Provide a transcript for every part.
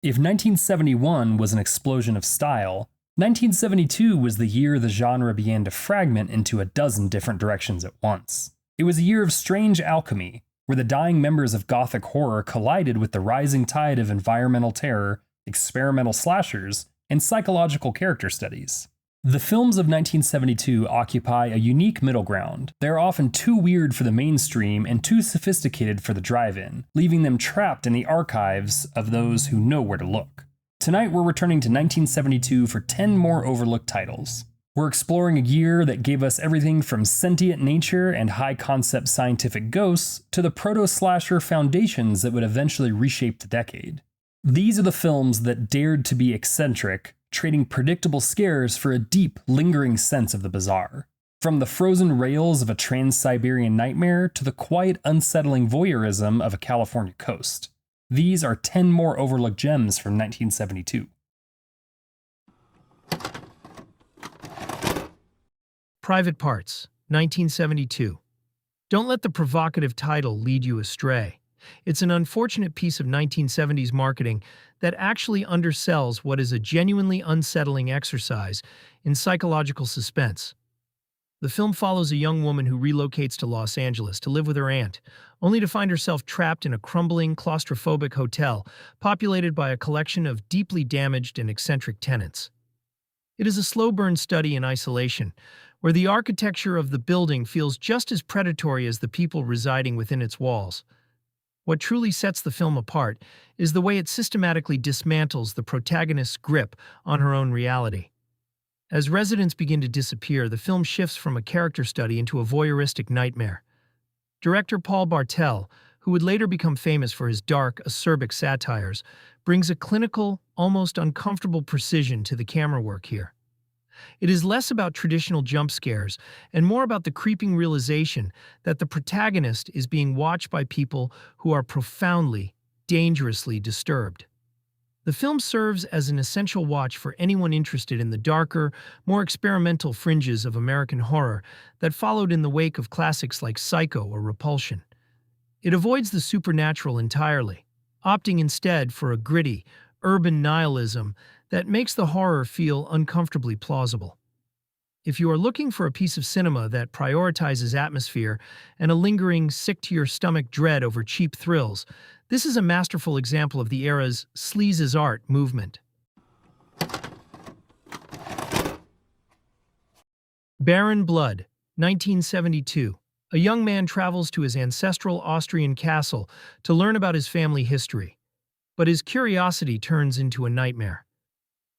If 1971 was an explosion of style, 1972 was the year the genre began to fragment into a dozen different directions at once. It was a year of strange alchemy, where the dying members of Gothic horror collided with the rising tide of environmental terror, experimental slashers, and psychological character studies. The films of 1972 occupy a unique middle ground. They are often too weird for the mainstream and too sophisticated for the drive-in, leaving them trapped in the archives of those who know where to look. Tonight we're returning to 1972 for 10 more overlooked titles. We're exploring a year that gave us everything from sentient nature and high-concept scientific ghosts to the proto-slasher foundations that would eventually reshape the decade. These are the films that dared to be eccentric, trading predictable scares for a deep, lingering sense of the bizarre. From the frozen rails of a trans-Siberian nightmare to the quiet, unsettling voyeurism of a California coast. These are 10 more overlooked gems from 1972. Private Parts, 1972. Don't let the provocative title lead you astray. It's an unfortunate piece of 1970s marketing that actually undersells what is a genuinely unsettling exercise in psychological suspense. The film follows a young woman who relocates to Los Angeles to live with her aunt, only to find herself trapped in a crumbling, claustrophobic hotel populated by a collection of deeply damaged and eccentric tenants. It is a slow-burn study in isolation, where the architecture of the building feels just as predatory as the people residing within its walls. What truly sets the film apart is the way it systematically dismantles the protagonist's grip on her own reality. As residents begin to disappear, the film shifts from a character study into a voyeuristic nightmare. Director Paul Bartel, who would later become famous for his dark, acerbic satires, brings a clinical, almost uncomfortable precision to the camera work here. It is less about traditional jump scares and more about the creeping realization that the protagonist is being watched by people who are profoundly, dangerously disturbed. The film serves as an essential watch for anyone interested in the darker, more experimental fringes of American horror that followed in the wake of classics like Psycho or Repulsion. It avoids the supernatural entirely, opting instead for a gritty, urban nihilism that makes the horror feel uncomfortably plausible. If you are looking for a piece of cinema that prioritizes atmosphere and a lingering, sick-to-your-stomach dread over cheap thrills, this is a masterful example of the era's sleaze is art movement. Baron Blood, 1972. A young man travels to his ancestral Austrian castle to learn about his family history, but his curiosity turns into a nightmare.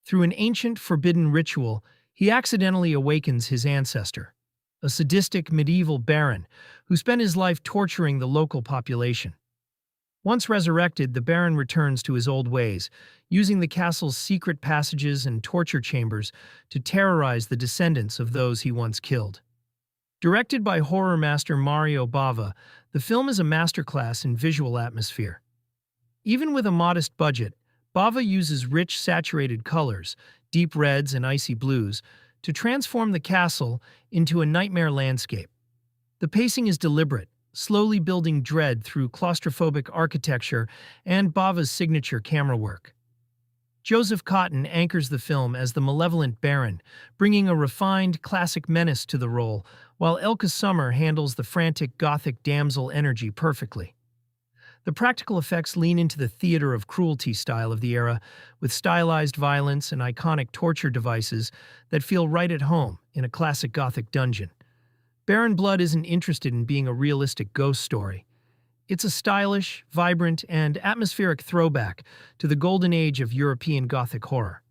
Through an ancient, forbidden ritual, he accidentally awakens his ancestor, a sadistic medieval baron who spent his life torturing the local population. Once resurrected, the baron returns to his old ways, using the castle's secret passages and torture chambers to terrorize the descendants of those he once killed. Directed by horror master Mario Bava, the film is a masterclass in visual atmosphere. Even with a modest budget, Bava uses rich, saturated colors, deep reds and icy blues, to transform the castle into a nightmare landscape. The pacing is deliberate, slowly building dread through claustrophobic architecture and Bava's signature camera work. Joseph Cotten anchors the film as the malevolent baron, bringing a refined, classic menace to the role, while Elke Sommer handles the frantic Gothic damsel energy perfectly. The practical effects lean into the theater of cruelty style of the era, with stylized violence and iconic torture devices that feel right at home in a classic Gothic dungeon. Baron Blood isn't interested in being a realistic ghost story. It's a stylish, vibrant, and atmospheric throwback to the golden age of European Gothic horror.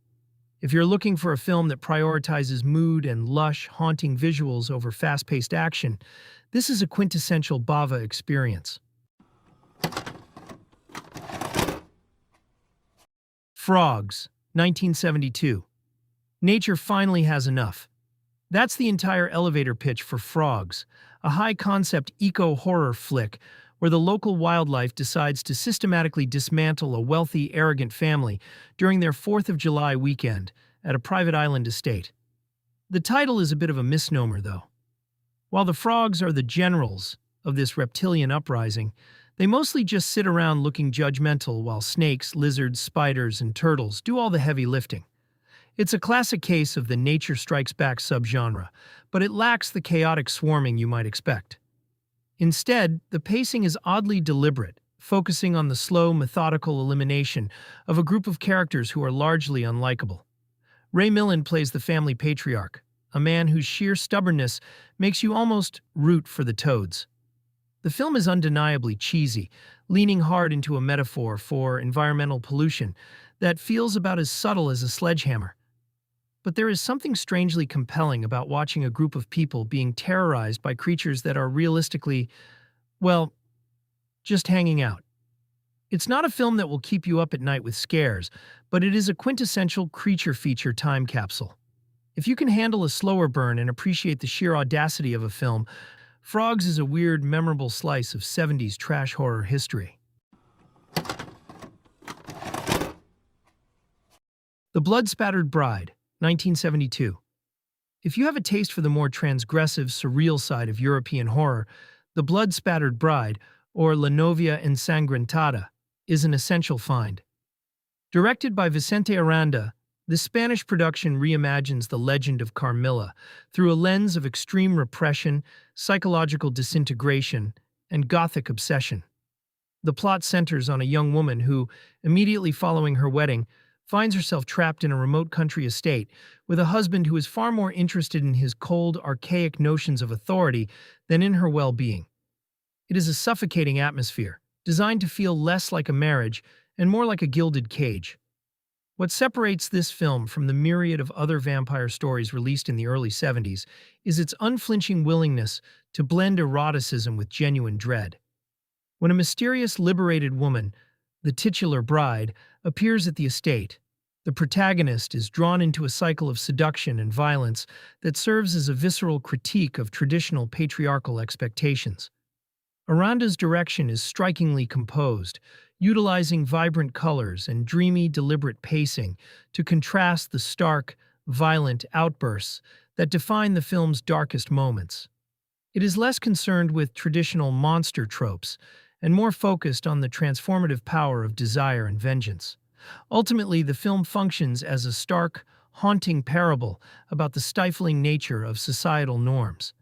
If you're looking for a film that prioritizes mood and lush, haunting visuals over fast-paced action, this is a quintessential Bava experience. Frogs, 1972. Nature finally has enough. That's the entire elevator pitch for Frogs, a high-concept eco-horror flick where the local wildlife decides to systematically dismantle a wealthy, arrogant family during their 4th of July weekend at a private island estate. The title is a bit of a misnomer, though. While the frogs are the generals of this reptilian uprising, They mostly just sit around looking judgmental while snakes, lizards, spiders, and turtles do all the heavy lifting. It's a classic case of the nature strikes back subgenre, but it lacks the chaotic swarming you might expect. Instead, the pacing is oddly deliberate, focusing on the slow, methodical elimination of a group of characters who are largely unlikable. Ray Milland plays the family patriarch, a man whose sheer stubbornness makes you almost root for the toads. The film is undeniably cheesy, leaning hard into a metaphor for environmental pollution that feels about as subtle as a sledgehammer. But there is something strangely compelling about watching a group of people being terrorized by creatures that are realistically, well, just hanging out. It's not a film that will keep you up at night with scares, but it is a quintessential creature feature time capsule. If you can handle a slower burn and appreciate the sheer audacity of a film, Frogs is a weird, memorable slice of 70s trash horror history. The Blood-Spattered Bride, 1972. If you have a taste for the more transgressive, surreal side of European horror, The Blood-Spattered Bride, or La Novia Ensangrentada, is an essential find. Directed by Vicente Aranda, the Spanish production reimagines the legend of Carmilla through a lens of extreme repression, psychological disintegration, and Gothic obsession. The plot centers on a young woman who, immediately following her wedding, finds herself trapped in a remote country estate with a husband who is far more interested in his cold, archaic notions of authority than in her well-being. It is a suffocating atmosphere, designed to feel less like a marriage and more like a gilded cage. What separates this film from the myriad of other vampire stories released in the early 70s is its unflinching willingness to blend eroticism with genuine dread. When a mysterious, liberated woman, the titular bride, appears at the estate, the protagonist is drawn into a cycle of seduction and violence that serves as a visceral critique of traditional patriarchal expectations. Aranda's direction is strikingly composed, utilizing vibrant colors and dreamy, deliberate pacing to contrast the stark, violent outbursts that define the film's darkest moments. It is less concerned with traditional monster tropes and more focused on the transformative power of desire and vengeance. Ultimately, the film functions as a stark, haunting parable about the stifling nature of societal norms.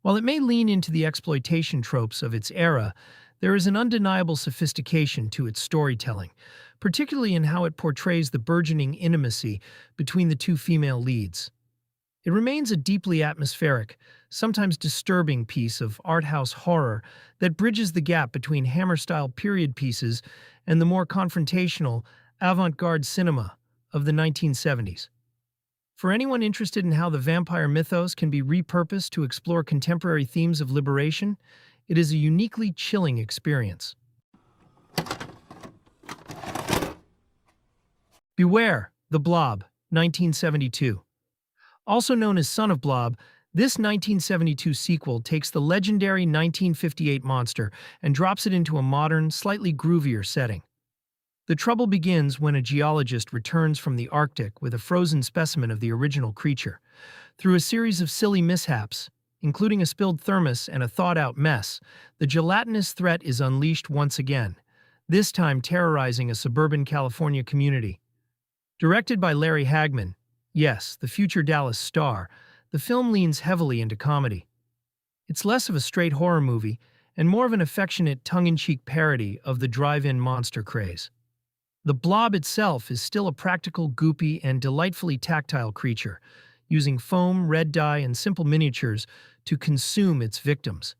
While it may lean into the exploitation tropes of its era, there is an undeniable sophistication to its storytelling, particularly in how it portrays the burgeoning intimacy between the two female leads. It remains a deeply atmospheric, sometimes disturbing piece of art house horror that bridges the gap between Hammer-style period pieces and the more confrontational, avant-garde cinema of the 1970s. For anyone interested in how the vampire mythos can be repurposed to explore contemporary themes of liberation, it is a uniquely chilling experience. Beware, The Blob, 1972. Also known as Son of Blob, this 1972 sequel takes the legendary 1958 monster and drops it into a modern, slightly groovier setting. The trouble begins when a geologist returns from the Arctic with a frozen specimen of the original creature. Through a series of silly mishaps, including a spilled thermos and a thawed-out mess, the gelatinous threat is unleashed once again, this time terrorizing a suburban California community. Directed by Larry Hagman, yes, the future Dallas star, the film leans heavily into comedy. It's less of a straight horror movie and more of an affectionate, tongue-in-cheek parody of the drive-in monster craze. The Blob itself is still a practical, goopy, and delightfully tactile creature, using foam, red dye, and simple miniatures to consume its victims.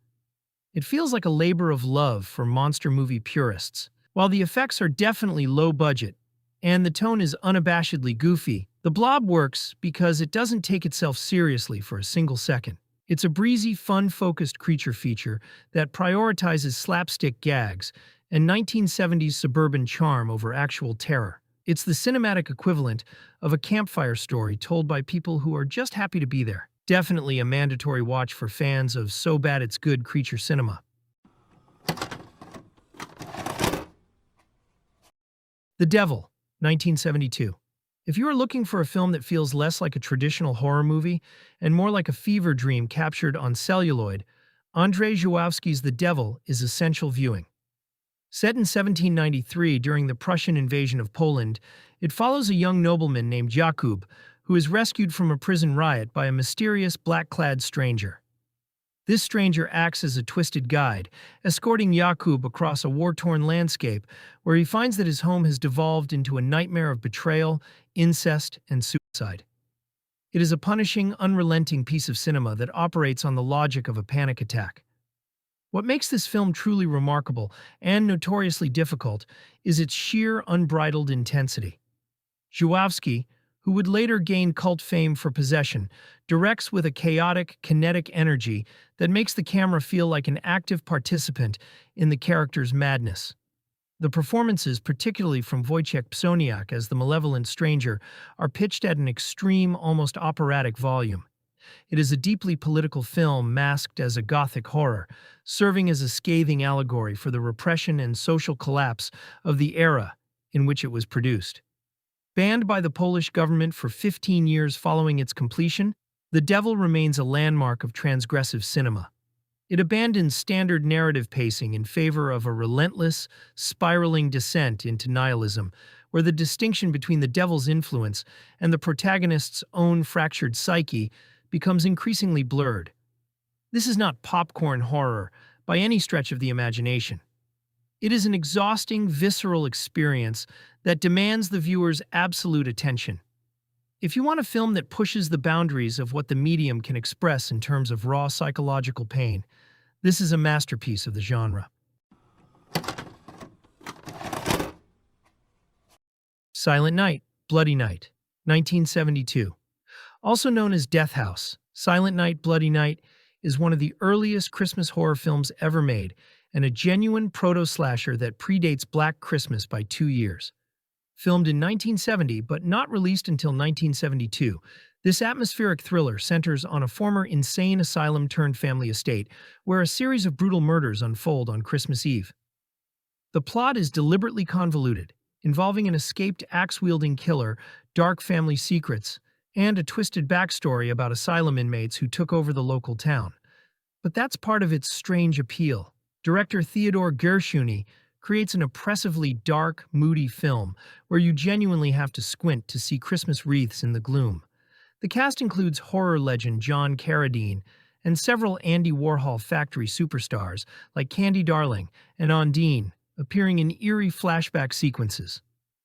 It feels like a labor of love for monster movie purists. While the effects are definitely low budget, and the tone is unabashedly goofy, The Blob works because it doesn't take itself seriously for a single second. It's a breezy, fun-focused creature feature that prioritizes slapstick gags and 1970s suburban charm over actual terror. It's the cinematic equivalent of a campfire story told by people who are just happy to be there. Definitely a mandatory watch for fans of so bad it's good creature cinema. The Devil, 1972. If you are looking for a film that feels less like a traditional horror movie and more like a fever dream captured on celluloid, Andrzej Żuławski's The Devil is essential viewing. Set in 1793 during the Prussian invasion of Poland, it follows a young nobleman named Jakub, who is rescued from a prison riot by a mysterious black-clad stranger. This stranger acts as a twisted guide, escorting Jakub across a war-torn landscape where he finds that his home has devolved into a nightmare of betrayal, incest, and suicide. It is a punishing, unrelenting piece of cinema that operates on the logic of a panic attack. What makes this film truly remarkable and notoriously difficult is its sheer, unbridled intensity. Żuławski, who would later gain cult fame for Possession, directs with a chaotic, kinetic energy that makes the camera feel like an active participant in the character's madness. The performances, particularly from Wojciech Psoniak as the malevolent stranger, are pitched at an extreme, almost operatic volume. It is a deeply political film masked as a Gothic horror, serving as a scathing allegory for the repression and social collapse of the era in which it was produced. Banned by the Polish government for 15 years following its completion, The Devil remains a landmark of transgressive cinema. It abandons standard narrative pacing in favor of a relentless, spiraling descent into nihilism, where the distinction between the devil's influence and the protagonist's own fractured psyche becomes increasingly blurred. This is not popcorn horror by any stretch of the imagination. It is an exhausting, visceral experience that demands the viewer's absolute attention. If you want a film that pushes the boundaries of what the medium can express in terms of raw psychological pain, this is a masterpiece of the genre. Silent Night, Bloody Night, 1972. Also known as Death House, Silent Night, Bloody Night is one of the earliest Christmas horror films ever made and a genuine proto-slasher that predates Black Christmas by 2 years. Filmed in 1970 but not released until 1972, this atmospheric thriller centers on a former insane asylum-turned-family estate where a series of brutal murders unfold on Christmas Eve. The plot is deliberately convoluted, involving an escaped axe-wielding killer, dark family secrets, and a twisted backstory about asylum inmates who took over the local town. But that's part of its strange appeal. Director Theodore Gershuni creates an oppressively dark, moody film where you genuinely have to squint to see Christmas wreaths in the gloom. The cast includes horror legend John Carradine and several Andy Warhol factory superstars like Candy Darling and Ondine, appearing in eerie flashback sequences.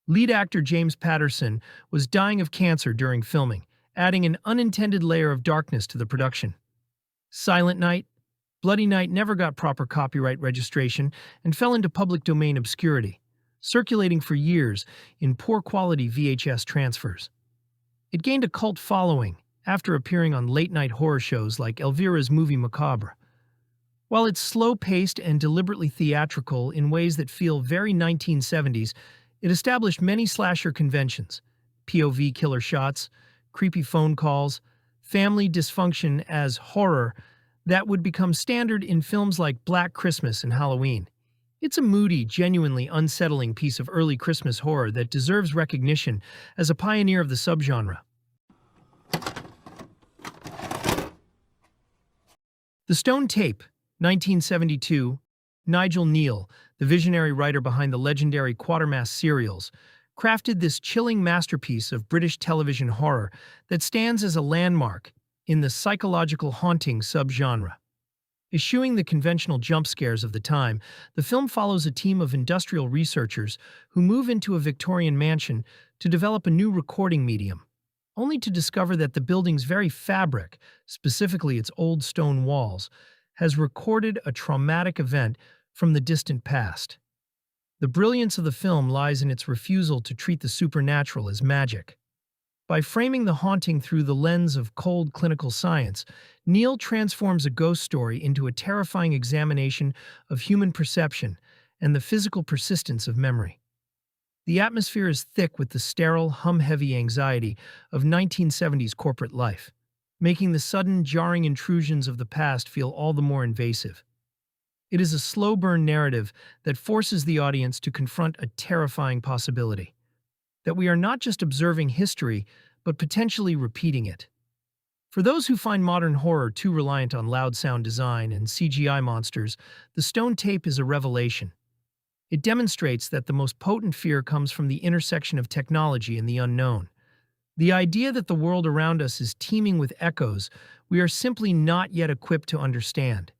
Lead actor James Patterson was dying of cancer during filming, adding an unintended layer of darkness to the production. Silent Night, Bloody Night never got proper copyright registration and fell into public domain obscurity, circulating for years in poor-quality VHS transfers. It gained a cult following after appearing on late-night horror shows like Elvira's movie Macabre. While it's slow-paced and deliberately theatrical in ways that feel very 1970s, it established many slasher conventions: POV killer shots, creepy phone calls, family dysfunction as horror that would become standard in films like Black Christmas and Halloween. It's a moody, genuinely unsettling piece of early Christmas horror that deserves recognition as a pioneer of the subgenre. The Stone Tape, 1972. Nigel Neal, the visionary writer behind the legendary Quatermass serials, crafted this chilling masterpiece of British television horror that stands as a landmark in the psychological haunting subgenre. Eschewing the conventional jump scares of the time, the film follows a team of industrial researchers who move into a Victorian mansion to develop a new recording medium, only to discover that the building's very fabric, specifically its old stone walls, has recorded a traumatic event from the distant past. The brilliance of the film lies in its refusal to treat the supernatural as magic. By framing the haunting through the lens of cold clinical science, Neal transforms a ghost story into a terrifying examination of human perception and the physical persistence of memory. The atmosphere is thick with the sterile, hum-heavy anxiety of 1970s corporate life, making the sudden, jarring intrusions of the past feel all the more invasive. It is a slow-burn narrative that forces the audience to confront a terrifying possibility: that we are not just observing history, but potentially repeating it. For those who find modern horror too reliant on loud sound design and CGI monsters, The Stone Tape is a revelation. It demonstrates that the most potent fear comes from the intersection of technology and the unknown. The idea that the world around us is teeming with echoes we are simply not yet equipped to understand.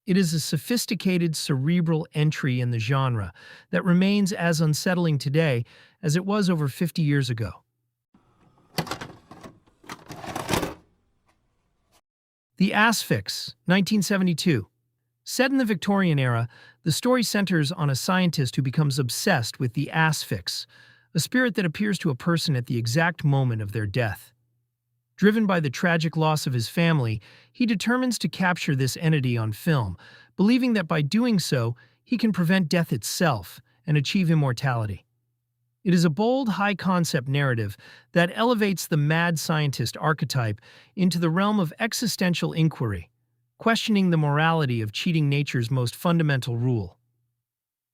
It is a sophisticated, cerebral entry in the genre that remains as unsettling today as it was over 50 years ago. The Asphyx, 1972. Set in the Victorian era, the story centers on a scientist who becomes obsessed with the Asphyx, a spirit that appears to a person at the exact moment of their death. Driven by the tragic loss of his family, he determines to capture this entity on film, believing that by doing so, he can prevent death itself and achieve immortality. It is a bold, high-concept narrative that elevates the mad scientist archetype into the realm of existential inquiry, questioning the morality of cheating nature's most fundamental rule.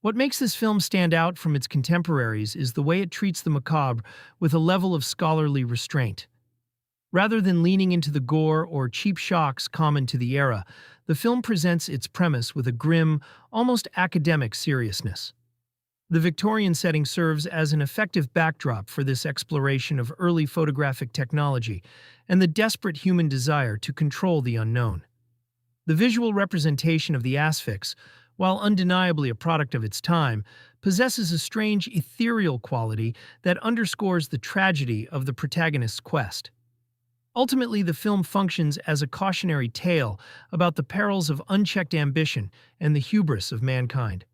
What makes this film stand out from its contemporaries is the way it treats the macabre with a level of scholarly restraint. Rather than leaning into the gore or cheap shocks common to the era, the film presents its premise with a grim, almost academic seriousness. The Victorian setting serves as an effective backdrop for this exploration of early photographic technology and the desperate human desire to control the unknown. The visual representation of the Asphyx, while undeniably a product of its time, possesses a strange ethereal quality that underscores the tragedy of the protagonist's quest. Ultimately, the film functions as a cautionary tale about the perils of unchecked ambition and the hubris of mankind.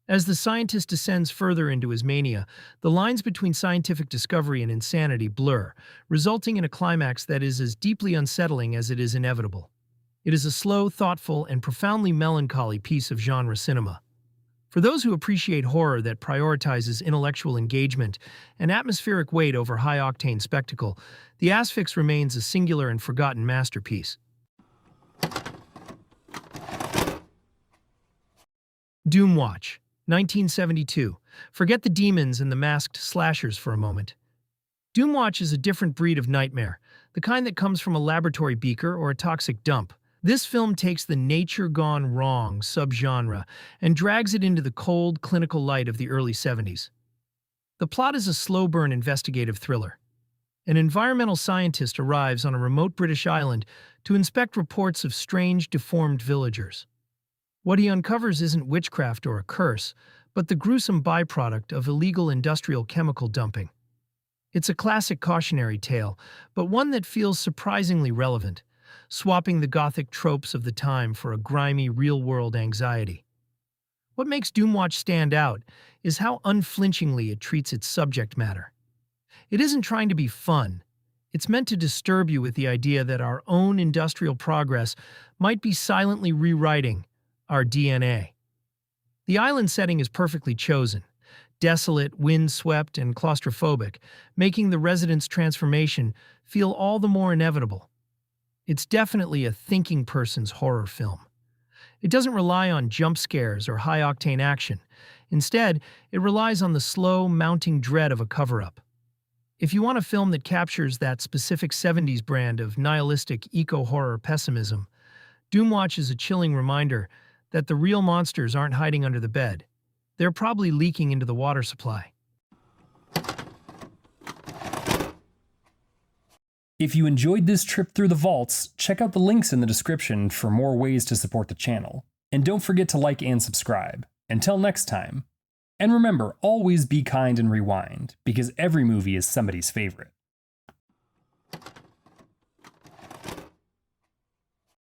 As the scientist descends further into his mania, the lines between scientific discovery and insanity blur, resulting in a climax that is as deeply unsettling as it is inevitable. It is a slow, thoughtful, and profoundly melancholy piece of genre cinema. For those who appreciate horror that prioritizes intellectual engagement and atmospheric weight over high-octane spectacle, The Asphyx remains a singular and forgotten masterpiece. Doomwatch, 1972. Forget the demons and the masked slashers for a moment. Doomwatch is a different breed of nightmare, the kind that comes from a laboratory beaker or a toxic dump. This film takes the nature-gone-wrong subgenre and drags it into the cold, clinical light of the early 70s. The plot is a slow-burn investigative thriller. An environmental scientist arrives on a remote British island to inspect reports of strange, deformed villagers. What he uncovers isn't witchcraft or a curse, but the gruesome byproduct of illegal industrial chemical dumping. It's a classic cautionary tale, but one that feels surprisingly relevant, swapping the Gothic tropes of the time for a grimy, real-world anxiety. What makes Doomwatch stand out is how unflinchingly it treats its subject matter. It isn't trying to be fun. It's meant to disturb you with the idea that our own industrial progress might be silently rewriting our DNA. The island setting is perfectly chosen, desolate, wind-swept, and claustrophobic, making the residents' transformation feel all the more inevitable. It's definitely a thinking person's horror film. It doesn't rely on jump scares or high-octane action. Instead, it relies on the slow, mounting dread of a cover-up. If you want a film that captures that specific 70s brand of nihilistic eco-horror pessimism, Doomwatch is a chilling reminder that the real monsters aren't hiding under the bed. They're probably leaking into the water supply. If you enjoyed this trip through the vaults, check out the links in the description for more ways to support the channel. And don't forget to like and subscribe. Until next time. And remember, always be kind and rewind, because every movie is somebody's favorite.